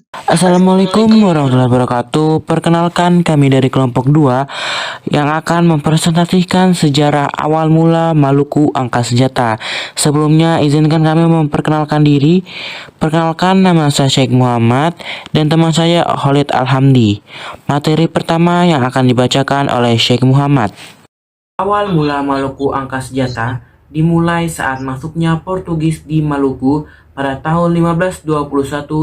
Assalamualaikum warahmatullahi wabarakatuh. Perkenalkan kami dari kelompok 2 yang akan mempresentasikan sejarah awal mula Maluku Angkat Senjata. Sebelumnya izinkan kami memperkenalkan diri. Perkenalkan, nama saya Syekh Muhammad dan teman saya Khalid Alhamdi. Materi pertama yang akan dibacakan oleh Syekh Muhammad. Awal mula Maluku Angkat Senjata dimulai saat masuknya Portugis di Maluku pada tahun 1521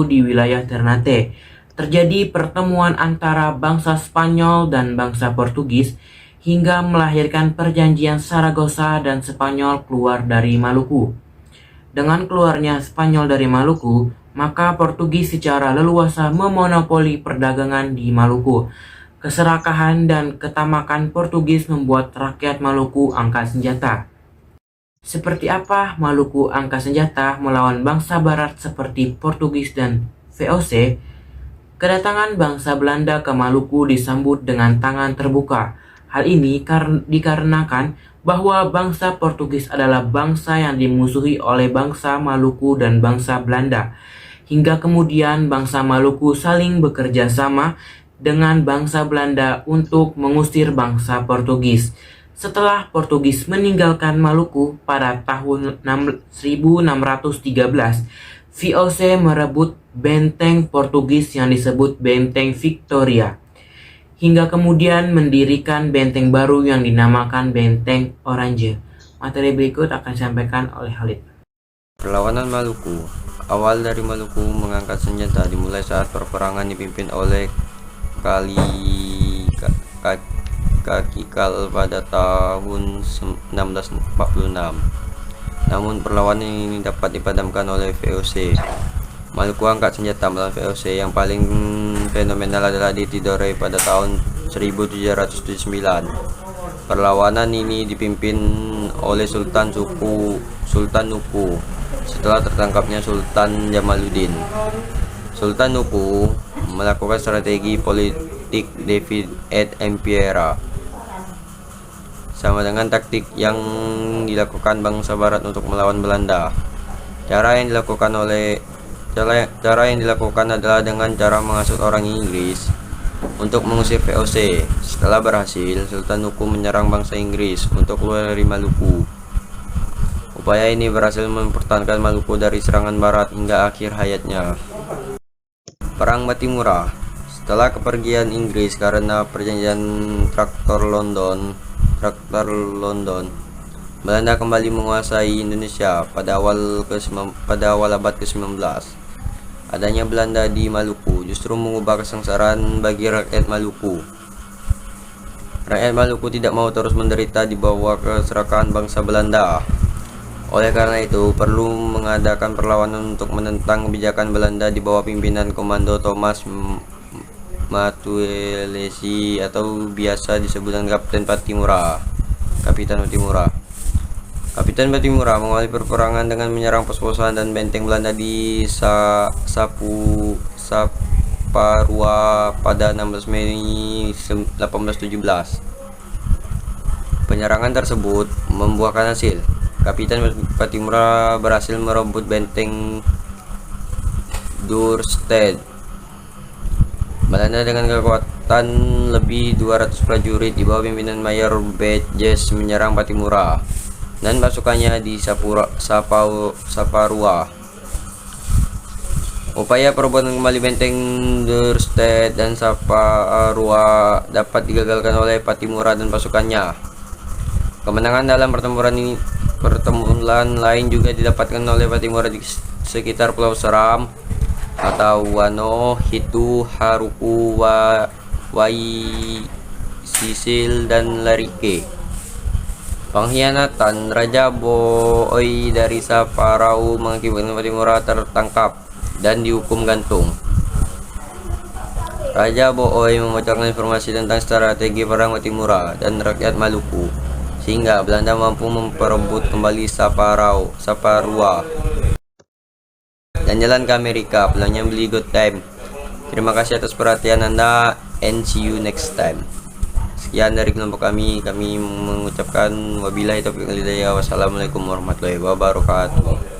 di wilayah Ternate. Terjadi pertemuan antara bangsa Spanyol dan bangsa Portugis hingga melahirkan perjanjian Saragossa dan Spanyol keluar dari Maluku. Dengan keluarnya Spanyol dari Maluku, maka Portugis secara leluasa memonopoli perdagangan di Maluku. Keserakahan dan ketamakan Portugis membuat rakyat Maluku angkat senjata. Seperti apa Maluku angkat senjata melawan bangsa barat seperti Portugis dan VOC? Kedatangan bangsa Belanda ke Maluku disambut dengan tangan terbuka. Hal ini dikarenakan bahwa bangsa Portugis adalah bangsa yang dimusuhi oleh bangsa Maluku dan bangsa Belanda. Hingga kemudian bangsa Maluku saling bekerja sama dengan bangsa Belanda untuk mengusir bangsa Portugis. Setelah Portugis meninggalkan Maluku pada tahun 1613, VOC merebut benteng Portugis yang disebut Benteng Victoria, hingga kemudian mendirikan benteng baru yang dinamakan Benteng Orange. Materi berikut akan disampaikan oleh Khalid. Perlawanan Maluku. Awal dari Maluku mengangkat senjata dimulai saat perperangan dipimpin oleh Kakikal pada tahun 1646. Namun perlawanan ini dapat dipadamkan oleh VOC. Maluku angkat senjata melawan VOC. Yang paling fenomenal adalah di Tidore pada tahun 1779. Perlawanan ini dipimpin oleh Sultan Nupu setelah tertangkapnya Sultan Jamaluddin. Sultan Nupu melakukan strategi politik divide et impera, sama dengan taktik yang dilakukan bangsa barat untuk melawan Belanda. Cara yang dilakukan adalah dengan cara menghasut orang Inggris untuk mengusir VOC. Setelah berhasil, Sultan Nuku menyerang bangsa Inggris untuk keluar dari Maluku. Upaya ini berhasil mempertahankan Maluku dari serangan barat hingga akhir hayatnya. Perang Batimura. Setelah kepergian Inggris karena perjanjian Traktor London, Belanda kembali menguasai Indonesia pada awal abad ke-19. Adanya Belanda di Maluku justru mengubah kesengsaraan bagi rakyat Maluku. Rakyat Maluku tidak mau terus menderita di bawah keserakahan bangsa Belanda. Oleh karena itu, perlu mengadakan perlawanan untuk menentang kebijakan Belanda di bawah pimpinan Komando Thomas Matuelesi atau biasa disebut dengan Kapitan Patimura. Kapitan Patimura mengawali perperangan dengan menyerang pos-posan dan benteng Belanda di Saparua pada 16 Mei 1817. Penyerangan tersebut membuahkan hasil. Kapitan Patimura berhasil merebut benteng Duurstede. Belanda dengan kekuatan lebih 200 prajurit di bawah pimpinan Mayor Bedges menyerang Patimura dan pasukannya di Saparua. Upaya perebutan kembali benteng Duurstede dan Saparua dapat digagalkan oleh Patimura dan pasukannya. Kemenangan dalam pertempuran lain juga didapatkan oleh Patimura di sekitar Pulau Seram atau Wano, Hitu, Haruku, Wai, Sisil, dan Larike. Pengkhianatan Raja Booi dari Saparau mengakibatkan Patimura tertangkap dan dihukum gantung. Raja Booi membocorkan informasi tentang strategi perang Patimura dan rakyat Maluku, sehingga Belanda mampu memperebut kembali Saparua dan jalan ke Amerika. Pulangnya beli good time. Terima kasih atas perhatian Anda and see you next time. Sekian dari kelompok kami mengucapkan wabillahi taufiq wal hidayah. Wassalamualaikum warahmatullahi wabarakatuh.